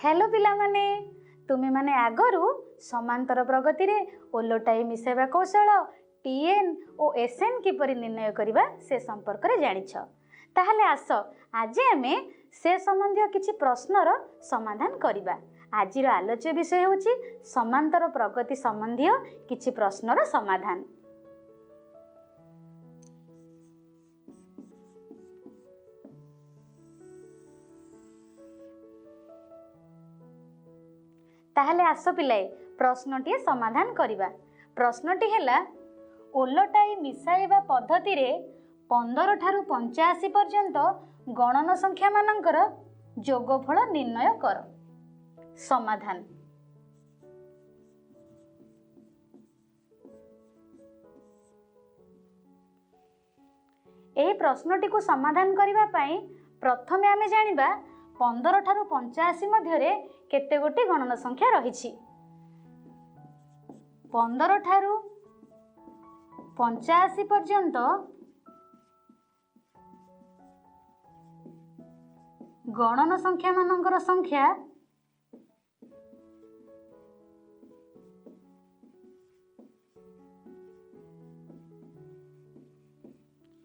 Hello पिला माने तुमे माने आगरू समांतर प्रगति रे ओलोटाई मिसेबा कौशल टीएन और एसएन किपरि निर्णय करबा से संपर्क रे जानिछ। ताहले आस आज आमे से संबंधी किछि प्रश्नर समाधान करबा। आजिर आलोच्य विषय होछि समांतर प्रगति संबंधी किछि प्रश्नर समाधान। ताहले आस पिलाए प्रश्नटी समाधान करबा। प्रश्नटी हैला ओलोटाई मिसाइबा पद्धति रे 15 ठारू 85 पर्यंत गणन संख्या मानकर जोगफल निर्णय कर। समाधान एही प्रश्नटी को समाधान करबा पई प्रथमे आमे जानिबा 15 ठारू 85 मध्यरे केते गोटी गणन संख्या रहिछि। 15 ठारू 85 पर्यंत गणन संख्या मानकर संख्या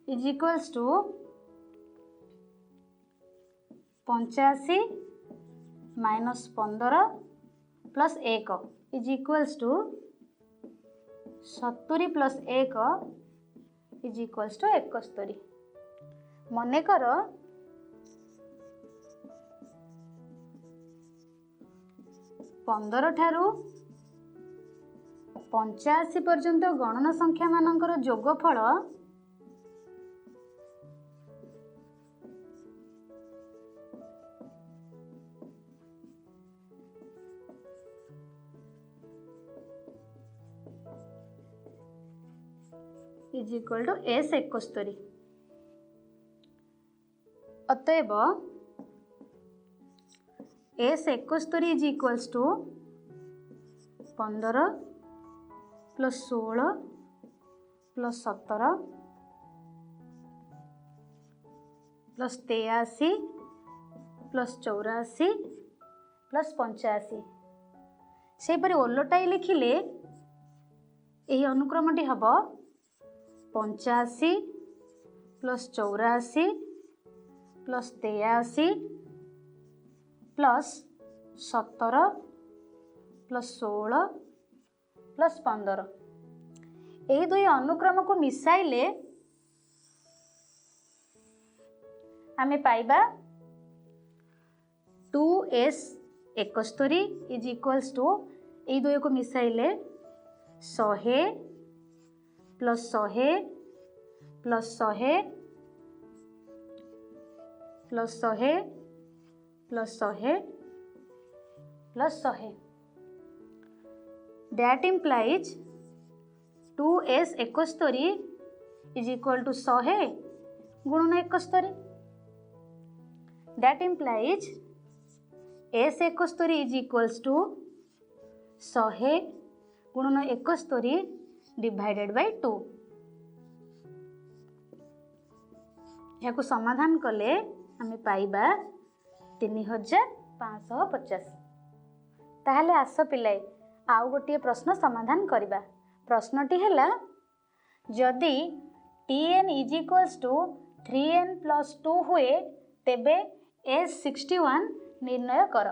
is equals to 85 minus 15 plus 1 is equals to 70 plus 1 is equals to 71। मने कर 15 ठारू 85 पर्यंत गणन संख्या मानकर जोगफल इज इक्वल टू एस 71। अतएव S 71 is equals to 15 plus 16 plus 17 plus 83 plus 84 plus 85। से परि ओलोटाई लिखिले यही अनुक्रमटी हब 85 plus 84 plus 83 plus 17 plus 16 plus 15। यही दुई अनुक्रम को मिसाइले आमे पाइबा 2s 71 इज इक्वल्स टू यही दुई को मिसाइले 100 plus 100 plus 100 plus 100 plus 100 plus 100 that implies 2s 71 is equal to 100 गुणन 71। That implies s 71 is equals to 100 गुणन 71 डिवाइडेड बाय 2। या समाधान कले आमे पाइबा 3550। ताहले आस पिलाए आउ गोटे प्रश्न समाधान करबा। प्रश्नटी हैला जदि tn is equals to 3n plus 2 हुए तेबे s61 निर्णय कर।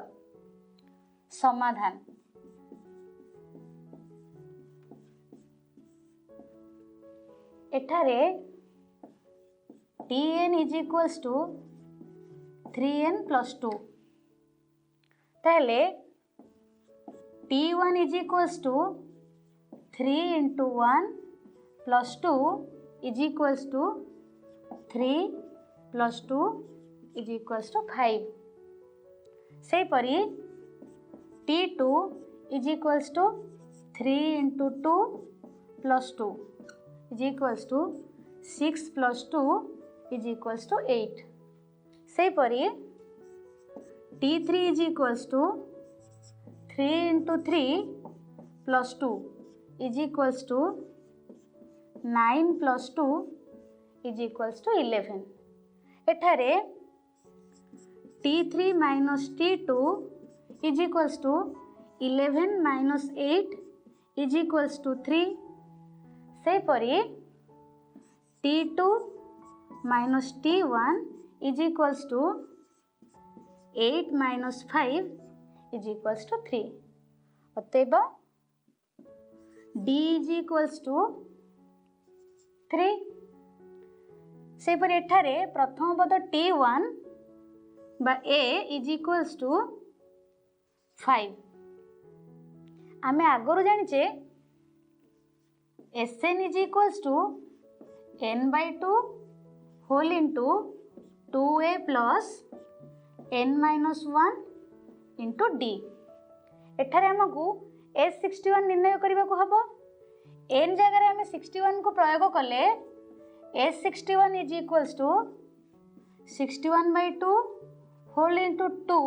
समाधान एठारे tn is equals to 3n plus 2 ताहले t1 is equals to 3 into 1 plus 2 is equals to 3 plus 2 is equals to 5। से परी t2 is equals to 3 into 2 plus 2 is equals to 6 plus 2 is equals to 8। से परी t3 is equals to 3 into 3 plus 2 is equals to 9 plus 2 is equals to 11। एठारे t3 minus t2 is equals to 11 minus 8 is equals to 3 से परी t2 minus t1 is equals to 8 minus 5 is equals to 3 अतएव d is equals to 3 से परी एठारे प्रथम पद t1 बा a इज इक्वल्स टू 5 आमे आगरु जानिचे Sn is equals to n by 2 whole into 2a plus n minus 1 into d एठारे हमकू S61 निर्णय करने को हबो n जगह आम 61 को प्रयोग कले S61 is equals to 61 by 2 whole into 2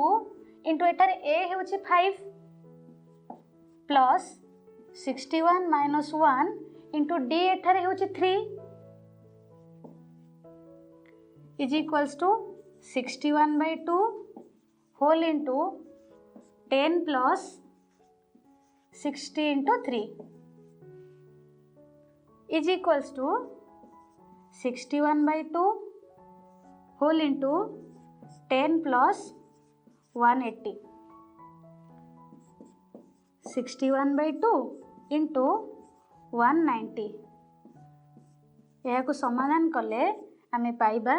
into एठारे a होची 5 प्लस 61 माइनस 1 इंटू d एठारे होची 3 is equals to 61 by 2 whole into 10 plus 60 into 3 is equals to 61 by 2 whole into 10 plus 180 61 by 2 into 190 यह को समाधान कले आमे पाइबा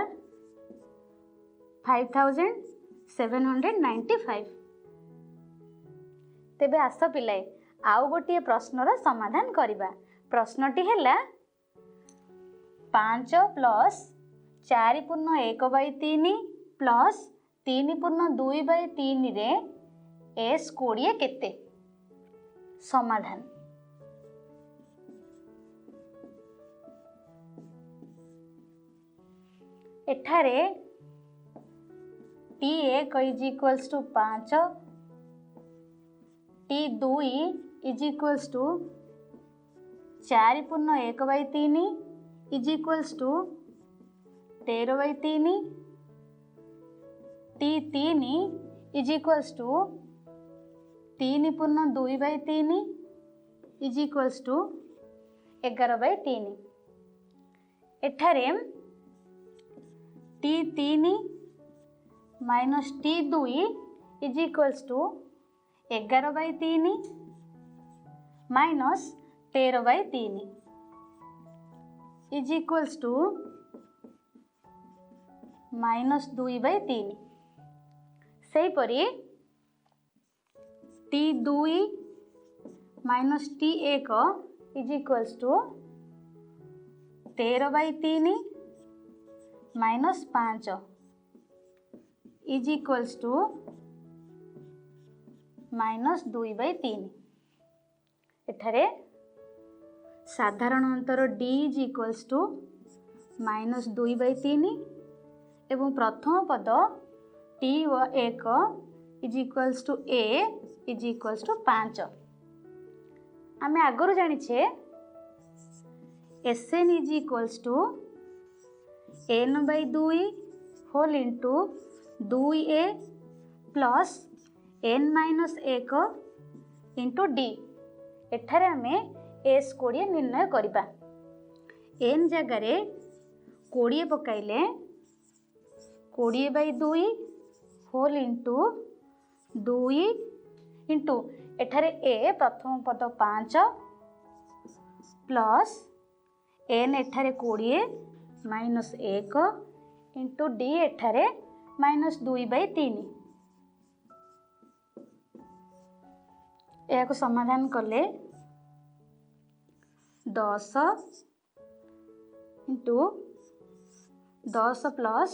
5795 तेबे आस पिलाए आउ गोटे प्रश्नर समाधान करिबा प्रश्नटी हैला 5 प्लस 4 पूर्ण 1 by 3 प्लस 3 पूर्ण 2 by 3 रे S 20 केते समाधान एठारे t1 is equals to 5 t2 is equals to 4 पूर्ण 1 by 3 is equals to 13 by 3 t3 is equals to 3 पूर्ण 2 by 3 is equals to 11 by 3 एठारे t3 minus t2 is equals to 11 by 3 minus 13 by 3 is equals to minus 2 by 3 से परी t2 minus t1 is equals to 13 by 3 minus 5 is equals to minus 2 by 3 एठारे साधारण अंतर d is equals to minus 2 by 3 एवं प्रथम पद t1 is equals to a is equals to 5 आमे आगरु जानिछे Sn is equals to n by 2 whole into 2a plus n minus 1 into d एठारे आमे S 20 निर्णय करिबा n जगह 20 पकाइले 20 by 2 होल इंटू 2 इंटू एठारे a प्रथम पद 5 प्लस n एठारे 20 माइनस 1 इंटू d एठारे माइनस 2 by 3 यह समाधान कले 10 into 10 plus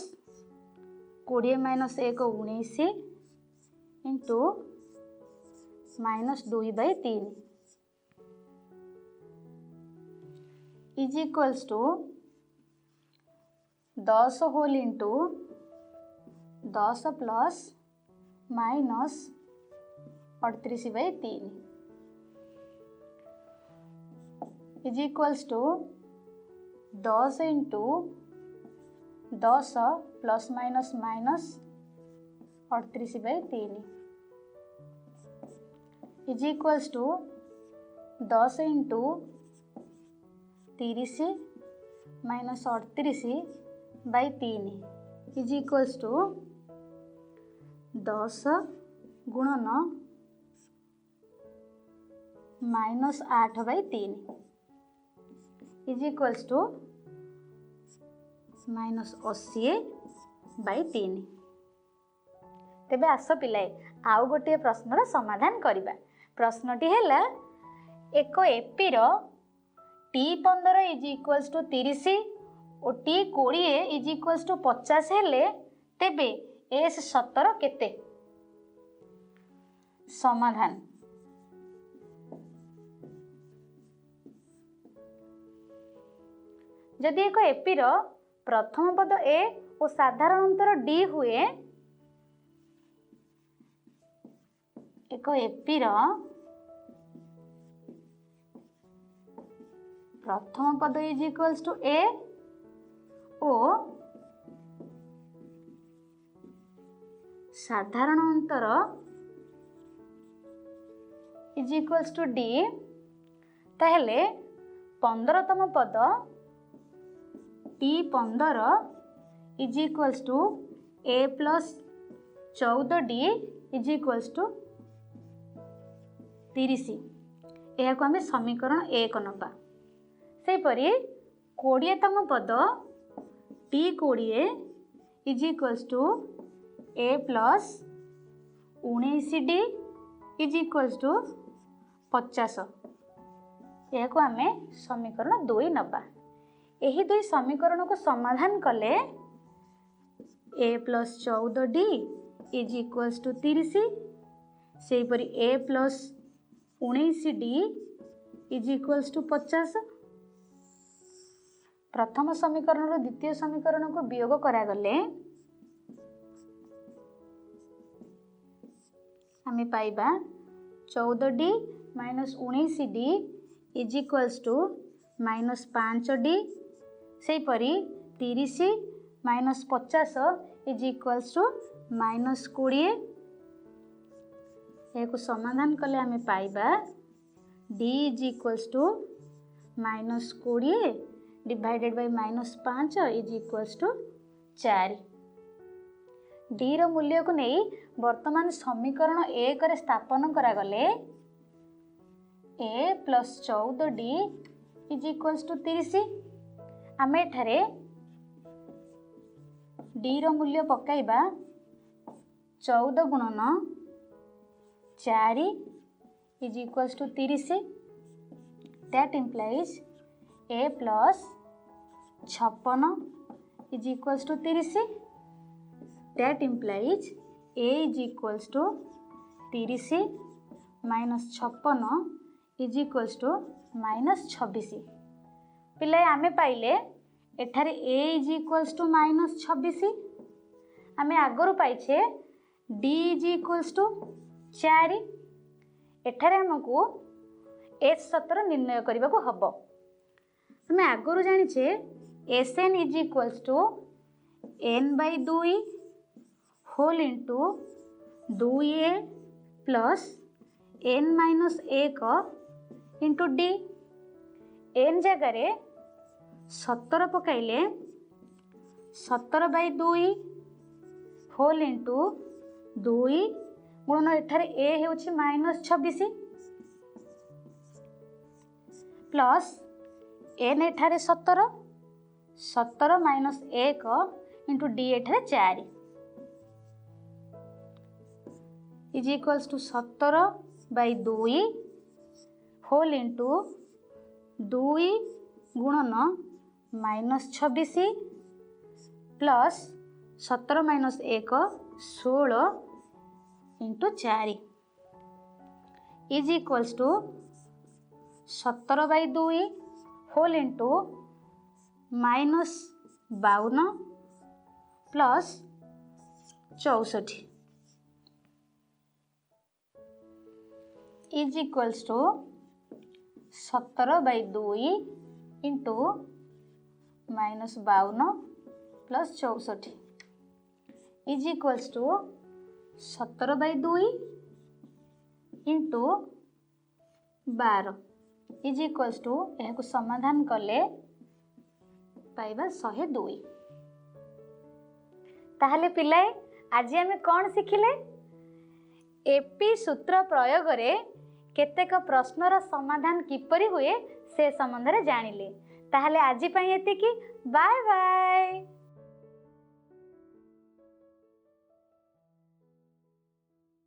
20 minus 1 19 into minus 2 by 3 is equals to 10 whole into 10 plus minus 38 by 3 is equals to 10 into 10 plus minus minus 38 by 3 is equals to 10 into 30 minus 38 by 3 is equals to 10 गुणन minus 8 by 3 is equals to minus 80 by 3। तेबे आस पिलाए आउ गोटे प्रश्नर समाधान करिबा। प्रश्नटी हैला एक एपी रो T15 इज इक्वल्स टू 30 और T20 इज इक्वल्स टू 50 हेले तेबे S17 केते? समाधान जदि एक एपी रो प्रथम पद ए और साधारण अंतर डी हुए, एक एपी रो प्रथम पद इज इक्वल्स टू ए और साधारण अंतर इज इक्वल्स टू डी, ताहले 15तम पद T15 is equals to a plus 14D is equals to 30। यह को आम समीकरण 1 नबा। सेपरी 20तम पद T20 is equals to a plus 19D is equals to 50। यह को आम समीकरण 2 नबा। यही दुई समीकरण को समाधान कले a plus 14D is equals to 30, सेपरी a plus 19D is equals to 50। प्रथम समीकरण रो द्वितीय समीकरण को वियोग करा गले आमे पाइबा 14D minus 19D is equals to minus 5D, सेपरी 30 minus 50 is equals to minus 20। यह को समाधान कले आमे पाइबा D is equals to minus 20 divided by minus 5 is equals to 4। D रो मूल्य को नहीं वर्तमान समीकरण 1 रे स्थापन करा गले a plus 14D is equals to 30। आमे एठारे D रो मूल्य पकाइबा 14 गुणन 4 is equals to 30। That implies a plus 56 is equals to 30। That implies a is equals to 30 minus 56 is equals to minus 26। पिले आमे पाइले एठारे a is equals to minus 26, आमे आगरु पाइछे d इज इक्वल्स टू 4। एठारे हमको S17 निर्णय करबा को हबो। आमे आगरु जानिछे Sn is equals to n by 2 whole into 2a plus n minus 1 into d। n जगह 17 पकाइले 17 बाई 2 होल इंटू 2 गुणन एठारे a हेउछि माइनस 26 प्लस n एठारे 17 माइनस 1 इंटू d एठारे 4 is equals to 17 by 2 whole into 2 गुणन minus 26 plus 17 minus 1 16 into 4 is equals to 17 by 2 whole into minus 52 plus 64 is equals to 17 by 2 into minus 52 plus 64 is equals to 17 by 2 into 12 is equals to यहाँ समाधान कले पाइबा 102। ताहले पिलाए आज आम कौन शिखिले एपी सूत्र प्रयोग रे केतेक प्रश्नर समाधान किपरि हुए से संबंध रे जानिले। ताहले आज पई एतिकी बाय बाय।